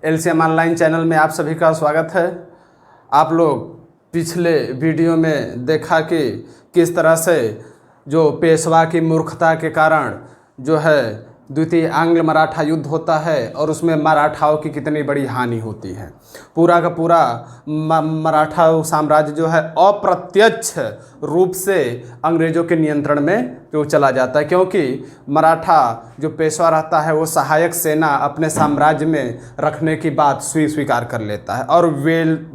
LCM online channel में आप सभी का स्वागत है। आप लोग पिछले वीडियो में देखा कि किस तरह से जो पेशवा की मूर्खता के कारण जो है द्वितीय आंग्ल मराठा युद्ध होता है और उसमें मराठाओं की कितनी बड़ी हानि होती है। पूरा का पूरा मराठा साम्राज्य जो है अप्रत्यक्ष रूप से अंग्रेज़ों के नियंत्रण में जो चला जाता है, क्योंकि मराठा जो पेशवा रहता है वो सहायक सेना अपने साम्राज्य में रखने की बात स्वीकार कर लेता है। और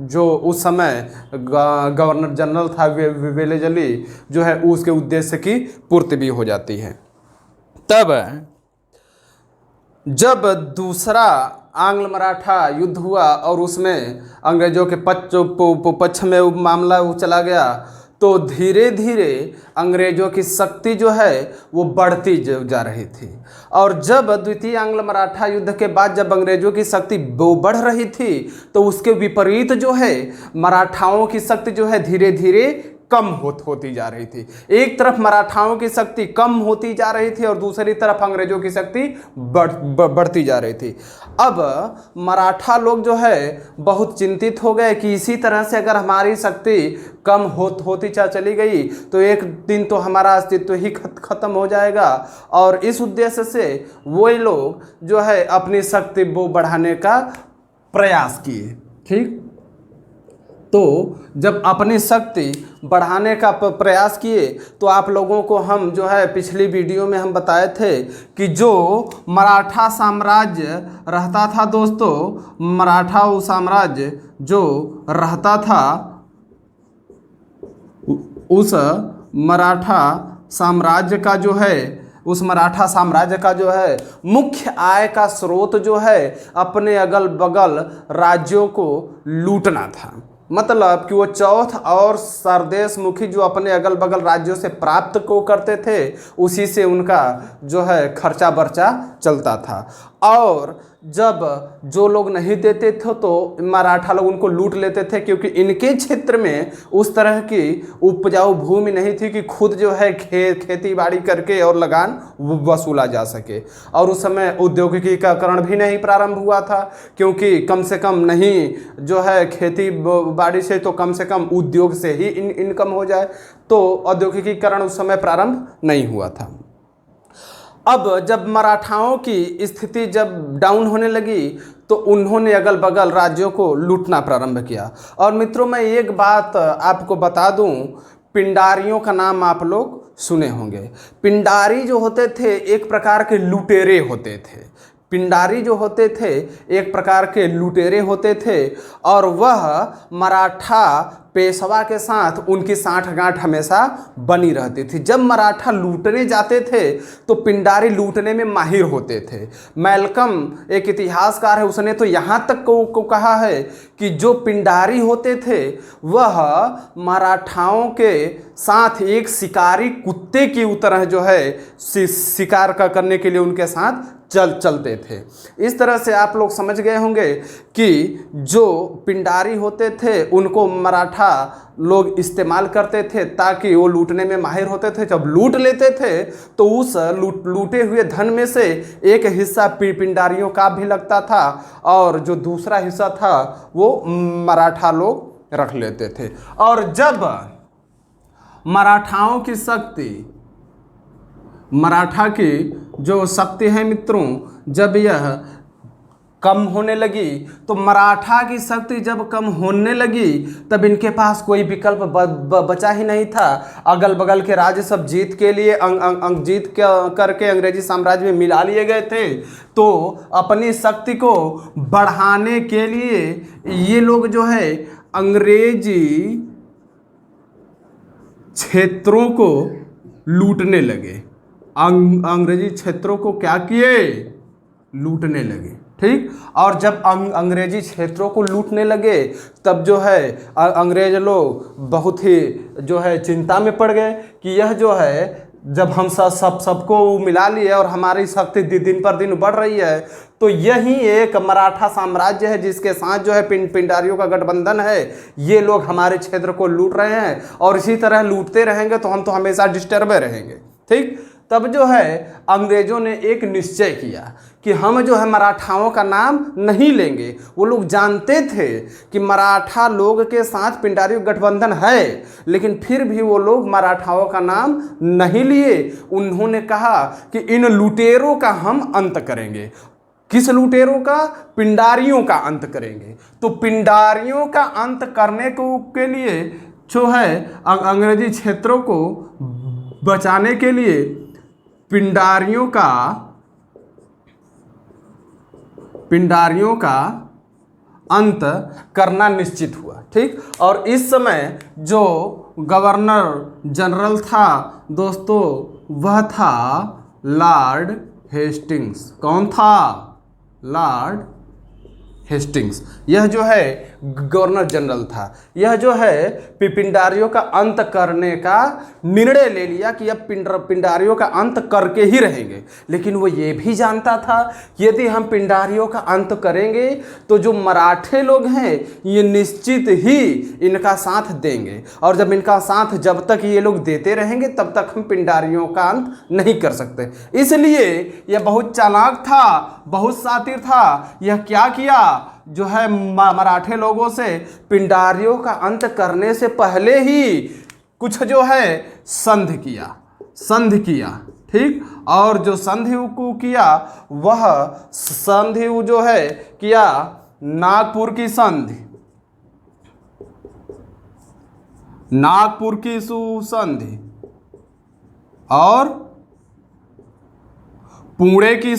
जो उस समय गवर्नर जनरल था वेलेजली जो है उसके उद्देश्य की पूर्ति भी हो जाती है। तब जब दूसरा आंग्ल मराठा युद्ध हुआ और उसमें अंग्रेज़ों के पक्ष में मामला चला गया तो धीरे धीरे अंग्रेज़ों की शक्ति जो है वो बढ़ती जा रही थी। और जब द्वितीय आंग्ल मराठा युद्ध के बाद जब अंग्रेज़ों की शक्ति बढ़ रही थी तो उसके विपरीत जो है मराठाओं की शक्ति जो है धीरे धीरे कम होती जा रही थी। एक तरफ मराठाओं की शक्ति कम होती जा रही थी और दूसरी तरफ अंग्रेज़ों की शक्ति बढ़ती जा रही थी। अब मराठा लोग जो है बहुत चिंतित हो गए कि इसी तरह से अगर हमारी शक्ति कम होती चली गई तो एक दिन तो हमारा अस्तित्व ही खत्म हो जाएगा। और इस उद्देश्य से वो लोग जो है अपनी शक्ति बढ़ाने का प्रयास किए। ठीक, तो जब अपनी शक्ति बढ़ाने का प्रयास किए तो आप लोगों को हम जो है पिछली वीडियो में हम बताए थे कि जो मराठा साम्राज्य रहता था दोस्तों, मराठा साम्राज्य जो रहता था उस मराठा साम्राज्य का जो है मुख्य आय का स्रोत जो है अपने अगल बगल राज्यों को लूटना था। मतलब कि वो चौथ और सरदेशमुखी जो अपने अगल बगल राज्यों से प्राप्त को करते थे उसी से उनका जो है खर्चा बर्चा चलता था। और जब जो लोग नहीं देते थे तो मराठा लोग उनको लूट लेते थे, क्योंकि इनके क्षेत्र में उस तरह की उपजाऊ भूमि नहीं थी कि खुद जो है खेती बाड़ी करके और लगान वसूला जा सके। और उस समय औद्योगिकीकरण भी नहीं प्रारंभ हुआ था, क्योंकि कम से कम नहीं जो है खेती बाड़ी से तो कम से कम उद्योग से ही इनकम हो जाए, तो औद्योगिकीकरण उस समय प्रारंभ नहीं हुआ था। अब जब मराठाओं की स्थिति जब डाउन होने लगी तो उन्होंने अगल बगल राज्यों को लूटना प्रारंभ किया। और मित्रों मैं एक बात आपको बता दूं, पिंडारियों का नाम आप लोग सुने होंगे। पिंडारी जो होते थे एक प्रकार के लुटेरे होते थे। पिंडारी जो होते थे एक प्रकार के लुटेरे होते थे और वह मराठा पेशवा के साथ उनकी साठगांठ हमेशा बनी रहती थी। जब मराठा लूटने जाते थे तो पिंडारी लूटने में माहिर होते थे। मैल्कम एक इतिहासकार है, उसने तो यहाँ तक को कहा है कि जो पिंडारी होते थे वह मराठाओं के साथ एक शिकारी कुत्ते की तरह जो है शिकार करने के लिए उनके साथ चलते थे। इस तरह से आप लोग समझ गए होंगे कि जो पिंडारी होते थे उनको मराठा लोग इस्तेमाल करते थे ताकि वो लूटने में माहिर होते थे। जब लूट लेते थे तो उस लूटे हुए धन में से एक हिस्सा पिंडारियों का भी लगता था और जो दूसरा हिस्सा था वो मराठा लोग रख लेते थे। और जब मराठा की जो शक्ति है मित्रों, जब यह कम होने लगी तो मराठा की शक्ति जब कम होने लगी तब इनके पास कोई विकल्प बचा ही नहीं था। अगल बगल के राज्य सब जीत के लिए जीत करके अंग्रेजी साम्राज्य में मिला लिए गए थे। तो अपनी शक्ति को बढ़ाने के लिए ये लोग जो है अंग्रेजी क्षेत्रों को लूटने लगे। अंग्रेजी क्षेत्रों को क्या किए? लूटने लगे। ठीक, और जब अंग्रेजी क्षेत्रों को लूटने लगे तब जो है अंग्रेज लोग बहुत ही जो है चिंता में पड़ गए कि यह जो है जब हम सबको मिला लिए और हमारी शक्ति दिन पर दिन बढ़ रही है तो यही एक मराठा साम्राज्य है जिसके साथ जो है पिंडारियों का गठबंधन है। ये लोग हमारे क्षेत्र को लूट रहे हैं और इसी तरह लूटते रहेंगे तो हम तो हमेशा डिस्टर्ब रहेंगे। ठीक, तब जो है अंग्रेजों ने एक निश्चय किया कि हम जो है मराठाओं का नाम नहीं लेंगे। वो लोग जानते थे कि मराठा लोग के साथ पिंडारियों गठबंधन है, लेकिन फिर भी वो लोग मराठाओं का नाम नहीं लिए। उन्होंने कहा कि इन लुटेरों का हम अंत करेंगे। किस लुटेरों का? पिंडारियों का अंत करेंगे। तो पिंडारियों का अंत करने के लिए जो है अंग्रेजी क्षेत्रों को बचाने के लिए पिंडारियों का अंत करना निश्चित हुआ। ठीक। और इस समय जो गवर्नर जनरल था दोस्तों, वह था लॉर्ड हेस्टिंग्स। कौन था? Lord Hastings. यह जो है गवर्नर जनरल था। यह जो है पिंडारियों का अंत करने का निर्णय ले लिया कि अब पिंडारियों का अंत करके ही रहेंगे। लेकिन वो ये भी जानता था कि यदि हम पिंडारियों का अंत करेंगे तो जो मराठे लोग हैं ये निश्चित ही इनका साथ देंगे, और जब इनका साथ जब तक ये लोग देते रहेंगे तब तक हम पिंडारियों का अंत नहीं कर सकते। इसलिए यह बहुत चालाक था, बहुत शातिर था। यह क्या किया? जो है मराठे लोगों से पिंडारियों का अंत करने से पहले ही कुछ जो है संधि किया। ठीक। और जो संधि को किया वह संधि जो है किया नागपुर की सुसंधि और पुणे की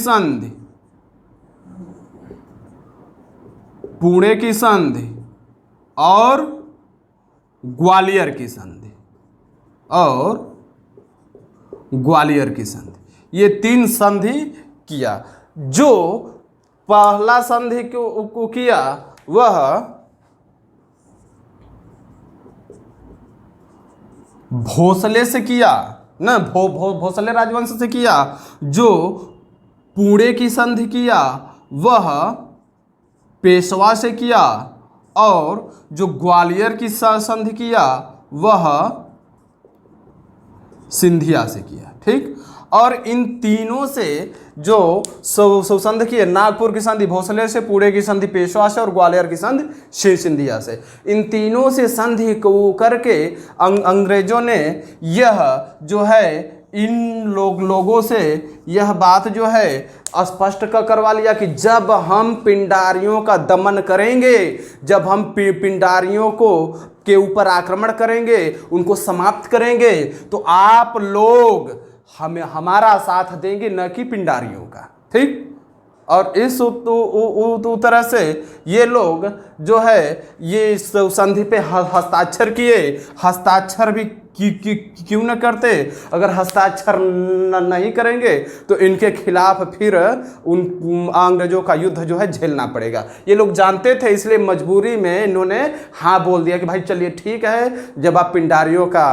संधि और ग्वालियर की संधि, ये 3 संधि किया। जो पहला संधि को किया वह भोसले से किया ना, भोसले राजवंश से किया। जो पुणे की संधि किया वह पेशवा से किया, और जो ग्वालियर की संधि किया वह सिंधिया से किया। ठीक। और इन तीनों से जो संधि किए, नागपुर की संधि भोसले से, पुणे की संधि पेशवा से और ग्वालियर की संधि सिंधिया से, इन तीनों से संधि को करके अंग्रेजों ने यह जो है इन लोगों से यह बात जो है स्पष्ट करवा लिया कि जब हम पिंडारियों का दमन करेंगे, जब हम पिंडारियों के ऊपर आक्रमण करेंगे, उनको समाप्त करेंगे, तो आप लोग हमारा साथ देंगे, न कि पिंडारियों का। ठीक। और इस तरह से ये लोग जो है ये संधि पे हस्ताक्षर किए। हस्ताक्षर भी क्यों न करते? अगर हस्ताक्षर नहीं करेंगे तो इनके खिलाफ फिर उन अंग्रेजों का युद्ध जो है झेलना पड़ेगा। ये लोग जानते थे, इसलिए मजबूरी में इन्होंने हाँ बोल दिया कि भाई चलिए ठीक है, जब आप पिंडारियों का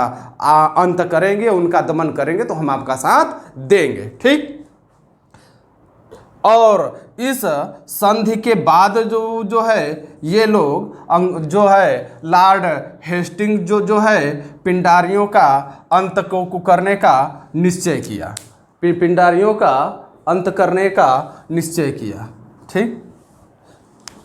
अंत करेंगे, उनका दमन करेंगे, तो हम आपका साथ देंगे। ठीक। और इस संधि के बाद जो है ये लोग जो है लॉर्ड हेस्टिंग जो है पिंडारियों का अंत को करने का निश्चय किया। पिंडारियों का अंत करने का निश्चय किया। ठीक।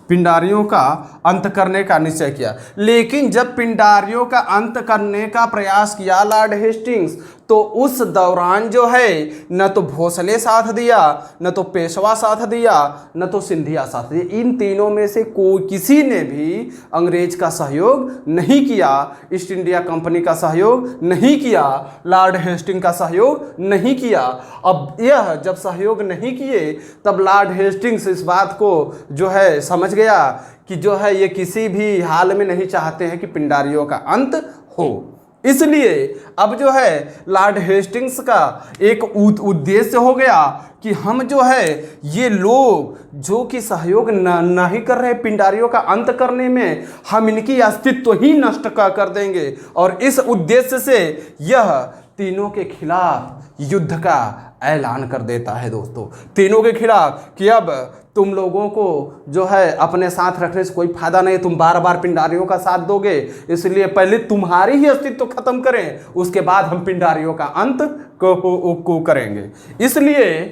पिंडारियों का अंत करने का निश्चय किया। लेकिन जब पिंडारियों का अंत करने का प्रयास किया लॉर्ड हेस्टिंग्स, तो उस दौरान जो है न तो भोसले साथ दिया, न तो पेशवा साथ दिया, न तो सिंधिया साथ दिया। इन तीनों में से किसी ने भी अंग्रेज का सहयोग नहीं किया, ईस्ट इंडिया कंपनी का सहयोग नहीं किया, लॉर्ड हेस्टिंग का सहयोग नहीं किया। अब यह जब सहयोग नहीं किए तब लॉर्ड हेस्टिंग्स इस बात को जो है समझ गया कि जो है ये किसी भी हाल में नहीं चाहते हैं कि पिंडारियों का अंत हो। इसलिए अब जो है लॉर्ड हेस्टिंग्स का एक उद्देश्य हो गया कि हम जो है ये लोग जो कि सहयोग नहीं कर रहे पिंडारियों का अंत करने में, हम इनकी अस्तित्व ही नष्ट कर देंगे। और इस उद्देश्य से यह तीनों के खिलाफ युद्ध का ऐलान कर देता है दोस्तों। तीनों के खिलाफ कि अब तुम लोगों को जो है अपने साथ रखने से कोई फायदा नहीं, तुम बार बार पिंडारियों का साथ दोगे, इसलिए पहले तुम्हारी ही अस्तित्व खत्म करें, उसके बाद हम पिंडारियों का अंत को करेंगे। इसलिए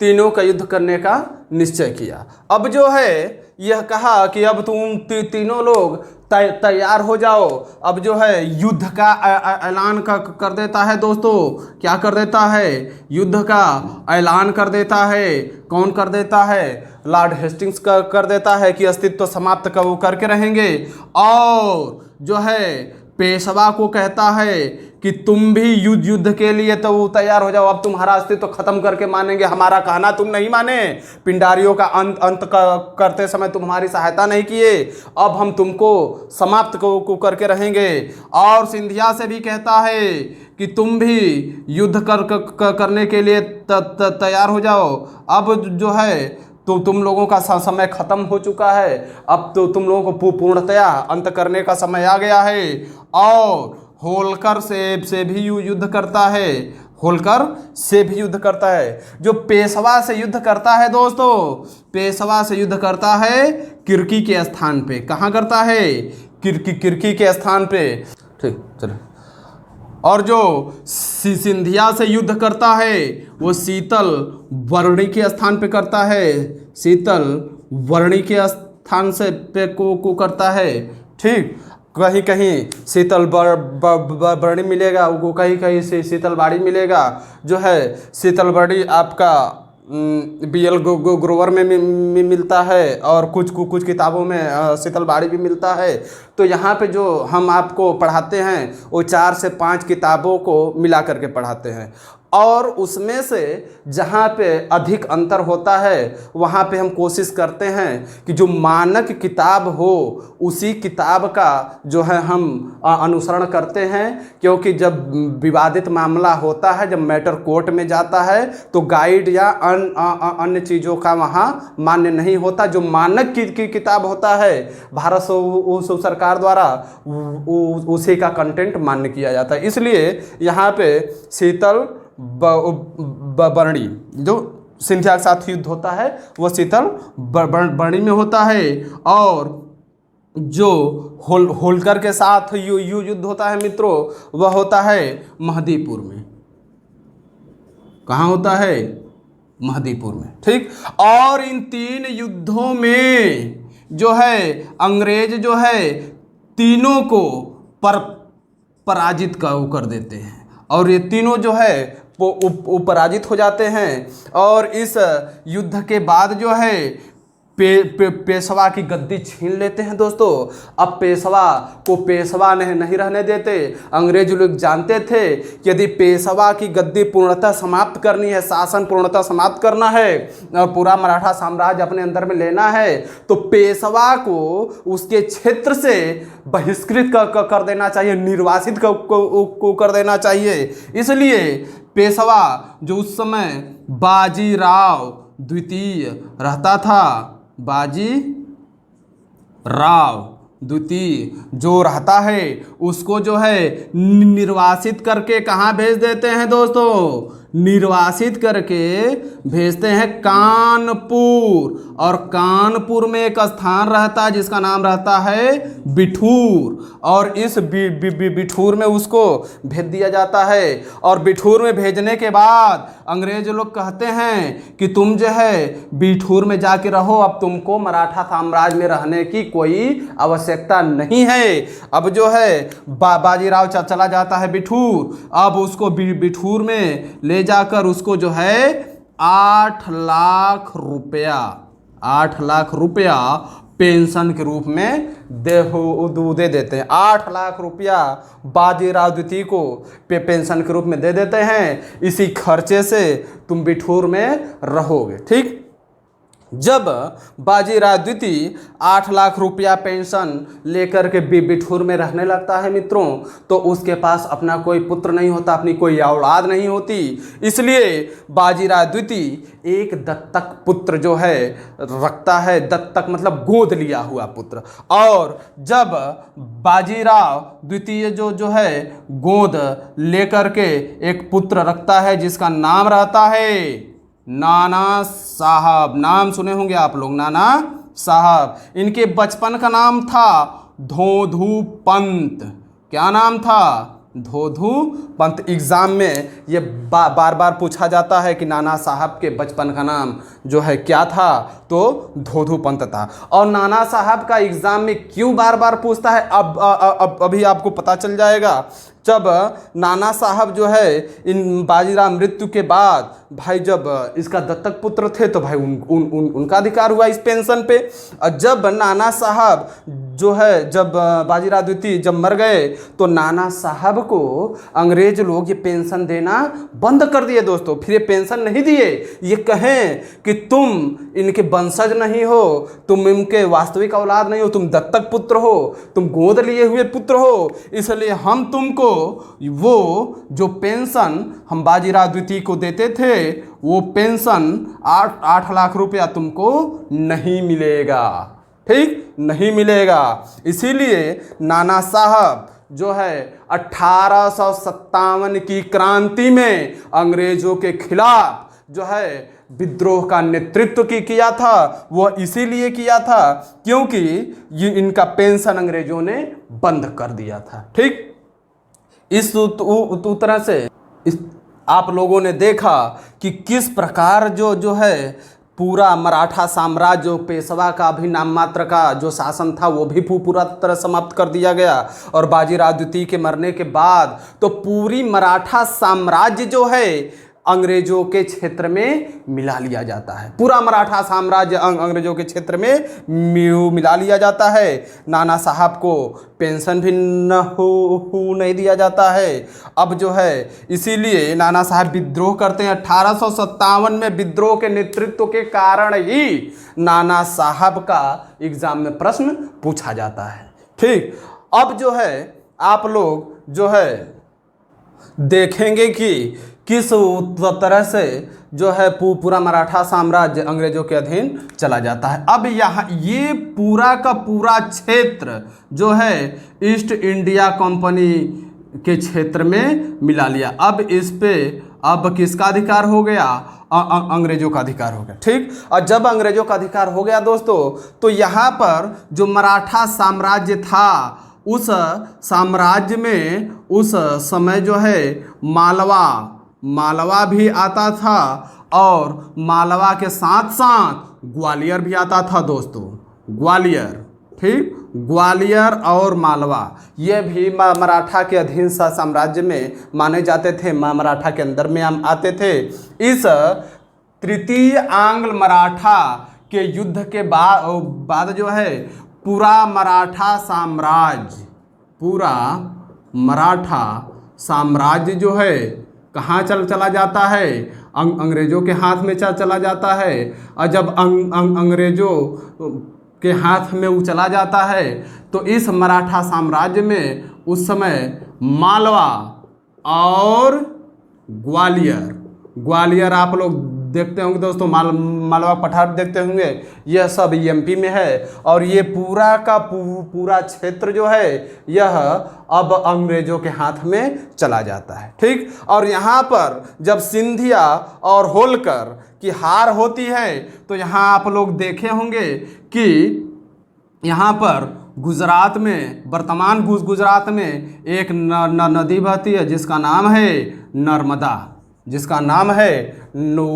तीनों का युद्ध करने का निश्चय किया। अब जो है यह कहा कि अब तुम तीनों लोग तैयार हो जाओ। अब जो है युद्ध का ऐलान कर देता है दोस्तों। क्या कर देता है? युद्ध का ऐलान कर देता है। कौन कर देता है? लॉर्ड हेस्टिंग्स कर देता है कि अस्तित्व समाप्त करके रहेंगे। और जो है पेशवा को कहता है कि तुम भी युद्ध के लिए तो तैयार हो जाओ, अब तुम्हारा अस्तित्व खत्म करके मानेंगे, हमारा कहना तुम नहीं माने, पिंडारियों का अंत करते समय तुम हमारी सहायता नहीं किए, अब हम तुमको समाप्त को करके रहेंगे। और सिंधिया से भी कहता है कि तुम भी युद्ध करने के लिए तैयार हो जाओ, अब जो है तो तुम लोगों का समय खत्म हो चुका है, अब तो तुम लोगों को पूर्णतया अंत करने का समय आ गया है। और होलकर से भी युद्ध करता है। होलकर से भी युद्ध करता है। जो पेशवा से युद्ध करता है दोस्तों, पेशवा से युद्ध करता है किर्की के स्थान पे। कहाँ करता है? किर्की के स्थान पे। ठीक, चलो। और जो सिंधिया से युद्ध करता है वो शीतल वर्णी के स्थान पे करता है। शीतल वर्णी के स्थान से पे को करता है। ठीक, कहीं कहीं शीतल वर्णी मिलेगा, वो कहीं कहीं से शीतल बाड़ी मिलेगा। जो है शीतल बाड़ी आपका BL ग्रोवर में मिलता है और कुछ किताबों में शीतल बाड़ी भी मिलता है। तो यहाँ पे जो हम आपको पढ़ाते हैं वो 4 से 5 किताबों को मिला करके पढ़ाते हैं, और उसमें से जहाँ पे अधिक अंतर होता है वहाँ पे हम कोशिश करते हैं कि जो मानक किताब हो उसी किताब का जो है हम अनुसरण करते हैं। क्योंकि जब विवादित मामला होता है, जब मैटर कोर्ट में जाता है, तो गाइड या अन्य चीज़ों का वहाँ मान्य नहीं होता। जो मानक की किताब होता है भारत सरकार द्वारा, उसी का कंटेंट मान्य किया जाता है। इसलिए यहाँ पे शीतल वर्णी जो सिंधिया के साथ युद्ध होता है वो शीतल वर्णी में होता है। और जो होलकर के साथ युद्ध होता है मित्रों, वह होता है महदीपुर में। कहाँ होता है? महदीपुर में। ठीक, और इन 3 युद्धों में जो है अंग्रेज जो है तीनों को पराजित कर देते हैं, और ये तीनों जो है वो पराजित हो जाते हैं। और इस युद्ध के बाद जो है पेशवा की गद्दी छीन लेते हैं दोस्तों। अब पेशवा को पेशवा नहीं रहने देते। अंग्रेज लोग जानते थे कि यदि पेशवा की गद्दी पूर्णतः समाप्त करनी है, शासन पूर्णतः समाप्त करना है और पूरा मराठा साम्राज्य अपने अंदर में लेना है, तो पेशवा को उसके क्षेत्र से बहिष्कृत कर देना चाहिए, निर्वासित को कर देना चाहिए। इसलिए पेशवा जो उस समय बाजीराव द्वितीय रहता था, बाजी राव द्वितीय जो रहता है, उसको जो है निर्वासित करके कहाँ भेज देते हैं दोस्तों? निर्वासित करके भेजते हैं कानपुर। और कानपुर में एक स्थान रहता है जिसका नाम रहता है बिठूर, और इस बिठूर में उसको भेज दिया जाता है। और बिठूर में भेजने के बाद अंग्रेज लोग कहते हैं कि तुम जो है बिठूर में जाके रहो, अब तुमको मराठा साम्राज्य में रहने की कोई आवश्यकता नहीं है। अब जो है बाजीराव चला जाता है बिठूर। अब उसको बिठूर में ले जाकर उसको जो है 8 लाख रुपया पेंशन के रूप में दे देते हैं। 8 लाख रुपया बाजीराव द्वितीय को पेंशन के रूप में दे देते हैं। इसी खर्चे से तुम बिठूर में रहोगे। ठीक, जब बाजीराव द्वितीय 8 लाख रुपया पेंशन लेकर के बिठूर में रहने लगता है मित्रों, तो उसके पास अपना कोई पुत्र नहीं होता, अपनी कोई औलाद नहीं होती। इसलिए बाजीराव द्वितीय एक दत्तक पुत्र जो है रखता है। दत्तक मतलब गोद लिया हुआ पुत्र। और जब बाजीराव द्वितीय जो है गोद लेकर के एक पुत्र रखता है जिसका नाम रहता है नाना साहब। नाम सुने होंगे आप लोग, नाना साहब। इनके बचपन का नाम था धोधू पंत। क्या नाम था? धोधू पंत। एग्जाम में ये बार बार पूछा जाता है कि नाना साहब के बचपन का नाम जो है क्या था, तो धोधू पंत था। और नाना साहब का एग्जाम में क्यों बार बार पूछता है, अब अभी आपको पता चल जाएगा। जब नाना साहब जो है इन बाजीराव मृत्यु के बाद भाई जब इसका दत्तक पुत्र थे तो भाई उनका अधिकार हुआ इस पेंशन पे। और जब नाना साहब जो है जब बाजीराव द्वितीय जब मर गए तो नाना साहब को अंग्रेज लोग ये पेंशन देना बंद कर दिए दोस्तों। फिर ये पेंशन नहीं दिए, ये कहें कि तुम इनके वंशज नहीं हो, तुम इनके वास्तविक औलाद नहीं हो, तुम दत्तक पुत्र हो, तुम गोद लिए हुए पुत्र हो, इसलिए हम तुमको वो जो पेंशन हम बाजीराव द्वितीय को देते थे वो पेंशन 8 लाख रुपया तुमको नहीं मिलेगा, ठीक नहीं मिलेगा। इसीलिए नाना साहब जो है 1857 की क्रांति में अंग्रेजों के खिलाफ जो है विद्रोह का नेतृत्व किया था। वह इसीलिए किया था क्योंकि ये इनका पेंशन अंग्रेजों ने बंद कर दिया था, ठीक। इस तरह से आप लोगों ने देखा कि किस प्रकार जो है पूरा मराठा साम्राज्य, जो पेशवा का भी नाम मात्र का जो शासन था वो भी पूरा तरह समाप्त कर दिया गया। और बाजीराव द्वितीय के मरने के बाद तो पूरी मराठा साम्राज्य जो है अंग्रेजों के क्षेत्र में मिला लिया जाता है। पूरा मराठा साम्राज्य अंग्रेजों के क्षेत्र में मिला लिया जाता है। नाना साहब को पेंशन भी नहीं दिया जाता है अब जो है। इसीलिए नाना साहब विद्रोह करते हैं। 1857 में विद्रोह के नेतृत्व के कारण ही नाना साहब का एग्जाम में प्रश्न पूछा जाता है, ठीक। अब जो है आप लोग जो है देखेंगे कि किस तरह से जो है पूरा मराठा साम्राज्य अंग्रेजों के अधीन चला जाता है। अब यहाँ ये पूरा का पूरा क्षेत्र जो है ईस्ट इंडिया कंपनी के क्षेत्र में मिला लिया। अब इस पे अब किसका अधिकार हो गया, अंग्रेजों का अधिकार हो गया, ठीक। और जब अंग्रेजों का अधिकार हो गया दोस्तों तो यहाँ पर जो मराठा साम्राज्य था उस साम्राज्य में उस समय जो है मालवा भी आता था और मालवा के साथ साथ ग्वालियर भी आता था दोस्तों, ग्वालियर, ठीक। ग्वालियर और मालवा ये भी मराठा के अधीन साम्राज्य में माने जाते थे, मराठा के अंदर में आते थे। इस तृतीय आंग्ल मराठा के युद्ध के बाद जो है पूरा मराठा साम्राज्य जो है कहाँ चला जाता है, अंग्रेजों के हाथ में चला जाता है। और जब अंग्रेजों के हाथ में वो चला जाता है तो इस मराठा साम्राज्य में उस समय मालवा और ग्वालियर आप लोग देखते होंगे दोस्तों, मालवा पठार देखते होंगे, यह सब एमपी में है। और ये पूरा का पूरा क्षेत्र जो है यह अब अंग्रेजों के हाथ में चला जाता है, ठीक। और यहाँ पर जब सिंधिया और होलकर की हार होती है तो यहाँ आप लोग देखे होंगे कि यहाँ पर गुजरात में, वर्तमान गुजरात में एक नदी बहती है जिसका नाम है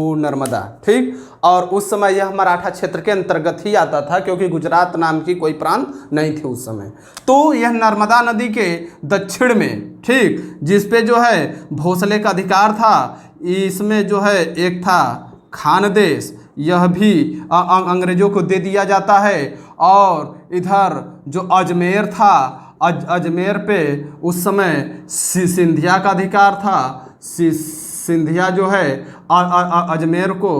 नर्मदा, ठीक। और उस समय यह मराठा क्षेत्र के अंतर्गत ही आता था क्योंकि गुजरात नाम की कोई प्रांत नहीं थी उस समय। तो यह नर्मदा नदी के दक्षिण में, ठीक, जिस पे जो है भोसले का अधिकार था। इसमें जो है एक था खानदेश, यह भी अंग्रेजों को दे दिया जाता है। और इधर जो अजमेर था, अजमेर पे उस समय सिंधिया का अधिकार था। सिंधिया जो है अजमेर को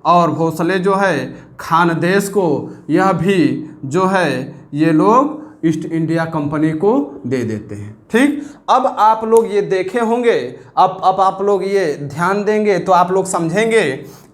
और भोसले जो है खानदेश को, यह भी जो है ये लोग ईस्ट इंडिया कंपनी को दे देते हैं, ठीक। अब आप लोग ये देखे होंगे, अब आप लोग ये ध्यान देंगे तो आप लोग समझेंगे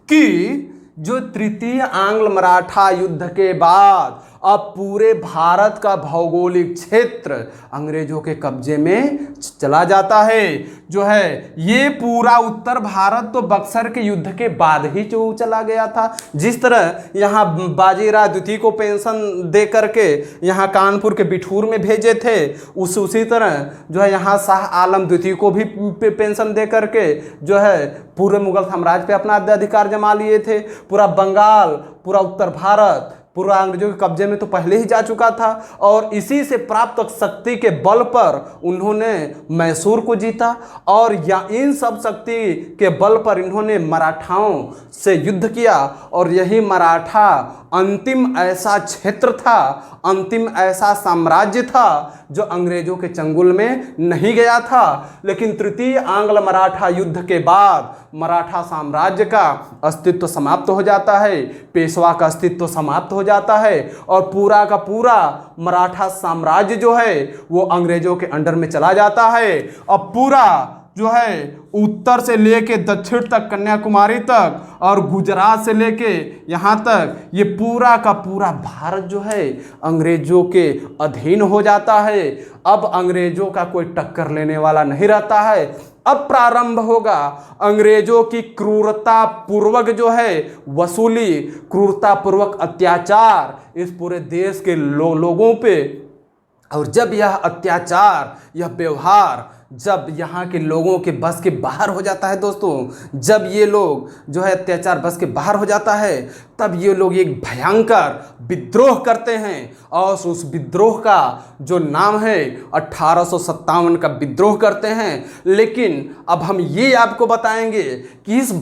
कि जो तृतीय आंग्ल मराठा युद्ध के बाद अब पूरे भारत का भौगोलिक क्षेत्र अंग्रेजों के कब्जे में चला जाता है। जो है ये पूरा उत्तर भारत तो बक्सर के युद्ध के बाद ही जो चला गया था। जिस तरह यहाँ बाजीराव द्वितीय को पेंशन दे करके यहाँ कानपुर के बिठूर में भेजे थे, उसी तरह जो है यहाँ शाह आलम द्वितीय को भी पेंशन दे करके जो है पूरे मुगल साम्राज्य पे अपना अधिकार जमा लिए थे। पूरा बंगाल, पूरा उत्तर भारत पूरा अंग्रेजों के कब्जे में तो पहले ही जा चुका था और इसी से प्राप्त शक्ति के बल पर उन्होंने मैसूर को जीता और या इन सब शक्ति के बल पर इन्होंने मराठाओं से युद्ध किया और यही मराठा अंतिम ऐसा क्षेत्र था, अंतिम ऐसा साम्राज्य था जो अंग्रेजों के चंगुल में नहीं गया था। लेकिन तृतीय आंग्ल मराठा युद्ध के बाद मराठा साम्राज्य का अस्तित्व समाप्त हो जाता है, पेशवा का अस्तित्व समाप्त हो जाता है और पूरा का पूरा मराठा साम्राज्य जो है वो अंग्रेजों के अंडर में चला जाता है। अब पूरा जो है उत्तर से लेके दक्षिण तक, कन्याकुमारी तक और गुजरात से लेके यहाँ तक ये पूरा का पूरा भारत जो है अंग्रेजों के अधीन हो जाता है। अब अंग्रेजों का कोई टक्कर लेने वाला नहीं रहता है। अब प्रारंभ होगा अंग्रेजों की क्रूरता पूर्वक जो है वसूली, क्रूरता पूर्वक अत्याचार इस पूरे देश के लोगों पे। और जब यह अत्याचार, यह व्यवहार जब यहाँ के लोगों के बस के बाहर हो जाता है दोस्तों, जब ये लोग जो है अत्याचार बस के बाहर हो जाता है, तब ये लोग एक भयंकर विद्रोह करते हैं और उस विद्रोह का जो नाम है 1857 का विद्रोह करते हैं। लेकिन अब हम ये आपको बताएंगे कि इस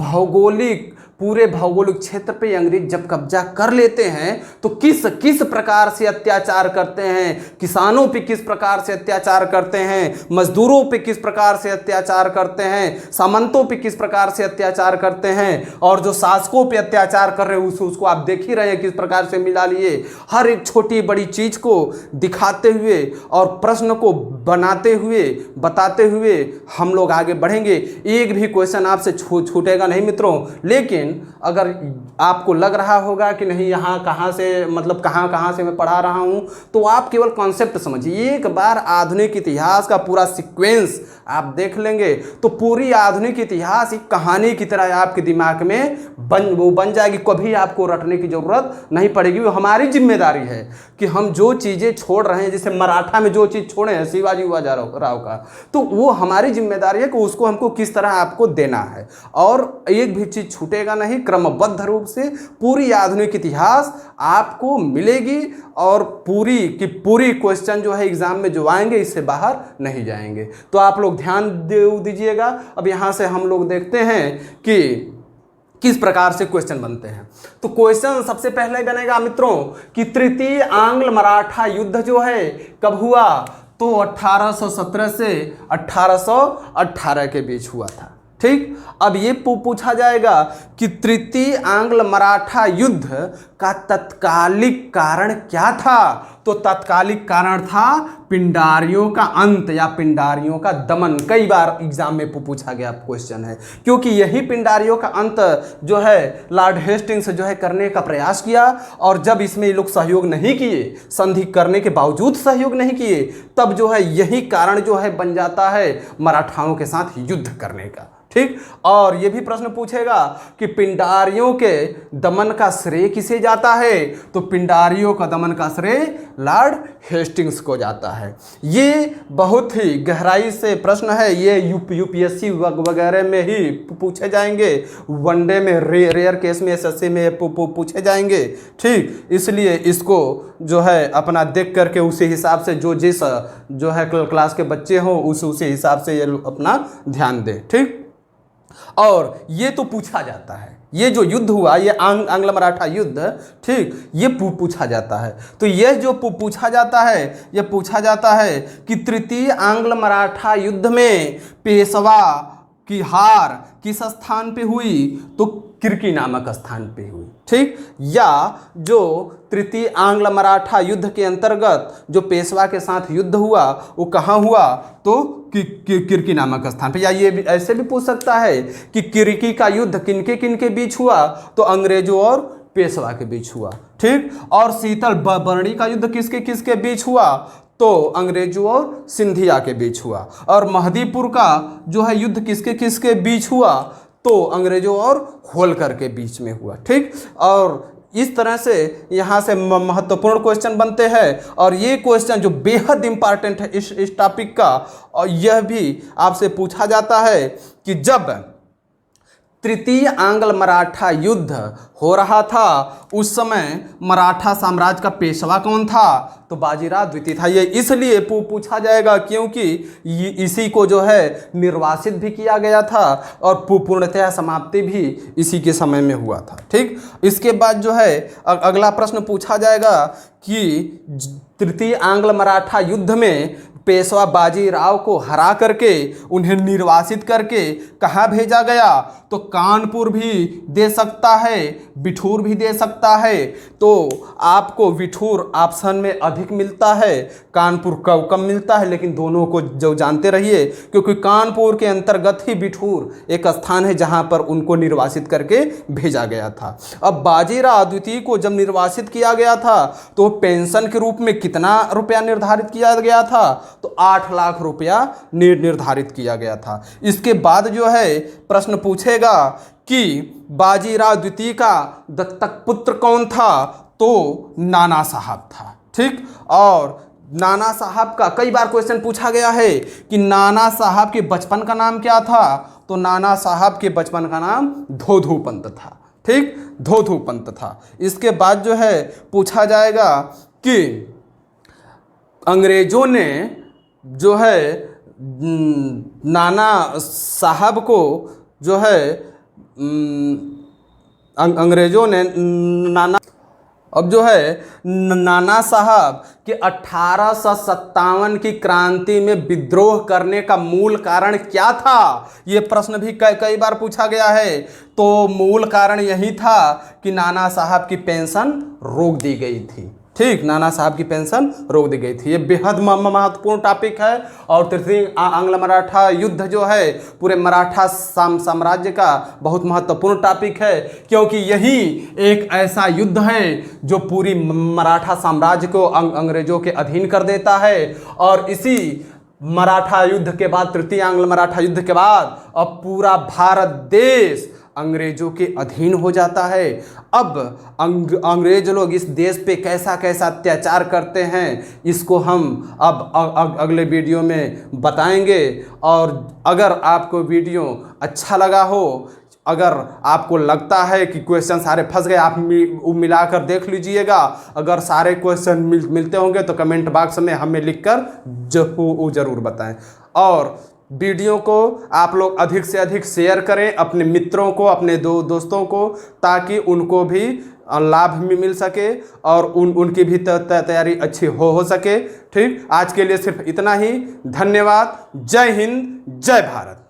पूरे भौगोलिक क्षेत्र पे अंग्रेज जब कब्जा कर लेते हैं तो किस किस प्रकार से अत्याचार करते हैं, किसानों पे किस प्रकार से अत्याचार करते हैं, मजदूरों पे किस प्रकार से अत्याचार करते हैं, सामंतों पे किस प्रकार से अत्याचार करते हैं और जो शासकों पे अत्याचार कर रहे हैं उसको आप देख ही रहे हैं किस प्रकार से मिला लिए। हर एक छोटी बड़ी चीज को दिखाते हुए और प्रश्न को बनाते हुए बताते हुए हम लोग आगे बढ़ेंगे। एक भी क्वेश्चन आपसे छूटेगा नहीं मित्रों। लेकिन अगर आपको लग रहा होगा कि नहीं यहाँ कहाँ से मतलब कहाँ से मैं पढ़ा रहा हूँ, तो आप केवल कॉन्सेप्ट समझिए। एक बार आधुनिक इतिहास का पूरा सीक्वेंस आप देख लेंगे तो पूरी आधुनिक इतिहास एक कहानी की तरह आपके दिमाग में बन जाएगी। कभी आपको रटने की जरूरत नहीं पड़ेगी। वो हमारी जिम्मेदारी है कि हम जो चीज़ें छोड़ रहे हैं, जैसे मराठा में जो चीज़ छोड़े हैं शिवाजी राव का, तो वो हमारी जिम्मेदारी है कि उसको हमको किस तरह आपको देना है और एक भी चीज़ छूटेगा नहीं। क्रमबद्ध रूप से पूरी आधुनिक इतिहास आपको मिलेगी और पूरी की पूरी क्वेश्चन जो है एग्जाम में जो आएंगे इससे बाहर नहीं जाएंगे। तो आप लोग ध्यान दीजिएगा। अब यहाँ से हम लोग देखते हैं कि किस प्रकार से क्वेश्चन बनते हैं। तो क्वेश्चन सबसे पहले बनेगा मित्रों कि तृतीय आंग्ल मराठा युद्ध जो है कब हुआ, तो 1817 से 1818 के बीच हुआ था। ठीक, अब ये पूछा जाएगा कि तृतीय आंग्ल मराठा युद्ध का तत्कालिक कारण क्या था। तो तत्कालिक कारण था पिंडारियों का अंत या पिंडारियों का दमन। कई बार एग्जाम में पूछा गया क्वेश्चन है, क्योंकि यही पिंडारियों का अंत जो है लॉर्ड हेस्टिंग्स जो है करने का प्रयास किया और जब इसमें ये लोग सहयोग नहीं किए, संधि करने के बावजूद सहयोग नहीं किए, तब जो है यही कारण जो है बन जाता है मराठाओं के साथ युद्ध करने का। ठीक, और ये भी प्रश्न पूछेगा कि पिंडारियों के दमन का श्रेय किसे जाता है, तो पिंडारियों का दमन का श्रेय लॉर्ड हेस्टिंग्स को जाता है। ये बहुत ही गहराई से प्रश्न है, ये यूपीएससी वगैरह में ही पूछे जाएंगे, वनडे में रेयर केस में एसएससी में पूछे जाएंगे। ठीक, इसलिए इसको जो है अपना देख करके उसी हिसाब से जो जिस जो है क्लास के बच्चे हों उसी हिसाब से ये अपना ध्यान दें। ठीक, और ये तो पूछा जाता है, ये जो युद्ध हुआ ये आंग्ल मराठा युद्ध, ठीक, ये पूछा जाता है। तो यह जो पूछा जाता है, यह पूछा जाता है कि तृतीय आंग्ल मराठा युद्ध में पेशवा की हार किस स्थान पे हुई, तो किरकी नामक स्थान पे हुई। ठीक, या जो तृतीय आंग्ल मराठा युद्ध के अंतर्गत जो पेशवा के साथ युद्ध हुआ वो कहाँ हुआ, तो किरकी नामक स्थान पे। या ये भी ऐसे भी पूछ सकता है कि किरकी का युद्ध किनके किनके बीच हुआ, तो अंग्रेजों और पेशवा के बीच हुआ। ठीक, और शीतल बरनी का युद्ध किसके किसके बीच हुआ? तो अंग्रेजों और सिंधिया के बीच हुआ। और महदीपुर का जो है युद्ध किसके किसके बीच हुआ? तो अंग्रेजों और होलकर के बीच में हुआ। ठीक, और इस तरह से यहाँ से महत्वपूर्ण क्वेश्चन बनते हैं। और ये क्वेश्चन जो बेहद इंपॉर्टेंट है इस टॉपिक का, और यह भी आपसे पूछा जाता है कि जब तृतीय आंग्ल मराठा युद्ध हो रहा था उस समय मराठा साम्राज्य का पेशवा कौन था? तो बाजीराव द्वितीय था। ये इसलिए पूछा जाएगा क्योंकि इसी को जो है निर्वासित भी किया गया था और पूर्णतः समाप्ति भी इसी के समय में हुआ था। ठीक, इसके बाद जो है अगला प्रश्न पूछा जाएगा कि तृतीय आंग्ल मराठा युद्ध में पेशवा बाजीराव को हरा करके उन्हें निर्वासित करके कहाँ भेजा गया? तो कानपुर भी दे सकता है, बिठूर भी दे सकता है। तो आपको बिठूर ऑप्शन में अधिक मिलता है, कानपुर कम मिलता है, लेकिन दोनों को जो जानते रहिए क्योंकि कानपुर के अंतर्गत ही बिठूर एक स्थान है जहाँ पर उनको निर्वासित करके भेजा गया था। अब बाजीराव द्वितीय को जब निर्वासित किया गया था तो पेंशन के रूप में कितना रुपया निर्धारित किया गया था? तो 8 लाख रुपया निर्धारित किया गया था। इसके बाद जो है प्रश्न पूछेगा कि बाजीराव द्वितीय का दत्तक पुत्र कौन था? तो नाना साहब था। ठीक, और नाना साहब का कई बार क्वेश्चन पूछा गया है कि नाना साहब के बचपन का नाम क्या था? तो नाना साहब के बचपन का नाम धोधू पंत था। ठीक, धोधू पंत था। इसके बाद जो है पूछा जाएगा कि अंग्रेजों ने जो है नाना साहब को जो है अंग्रेजों ने अब जो है नाना साहब कि 1857 की क्रांति में विद्रोह करने का मूल कारण क्या था? ये प्रश्न भी कई बार पूछा गया है। तो मूल कारण यही था कि नाना साहब की पेंशन रोक दी गई थी। ठीक, नाना साहब की पेंशन रोक दी गई थी। ये बेहद महत्वपूर्ण टॉपिक है और तृतीय आंग्ल मराठा युद्ध जो है पूरे मराठा साम्राज्य का बहुत महत्वपूर्ण टॉपिक है क्योंकि यही एक ऐसा युद्ध है जो पूरी मराठा साम्राज्य को अंग्रेजों के अधीन कर देता है। और इसी मराठा युद्ध के बाद, तृतीय आंग्ल मराठा युद्ध के बाद अब पूरा भारत देश अंग्रेजों के अधीन हो जाता है। अब अंग्रेज लोग इस देश पे कैसा कैसा अत्याचार करते हैं इसको हम अब अगले वीडियो में बताएंगे। और अगर आपको वीडियो अच्छा लगा हो, अगर आपको लगता है कि क्वेश्चन सारे फंस गए, आप मिलाकर देख लीजिएगा। अगर सारे क्वेश्चन मिलते होंगे तो कमेंट बॉक्स में हमें लिखकर ज़रूर बताएं। और वीडियो को आप लोग अधिक से अधिक शेयर करें अपने मित्रों को, अपने दोस्तों को, ताकि उनको भी लाभ मिल सके और उनकी भी तैयारी अच्छी हो सके। ठीक, आज के लिए सिर्फ इतना ही। धन्यवाद। जय हिंद, जय भारत।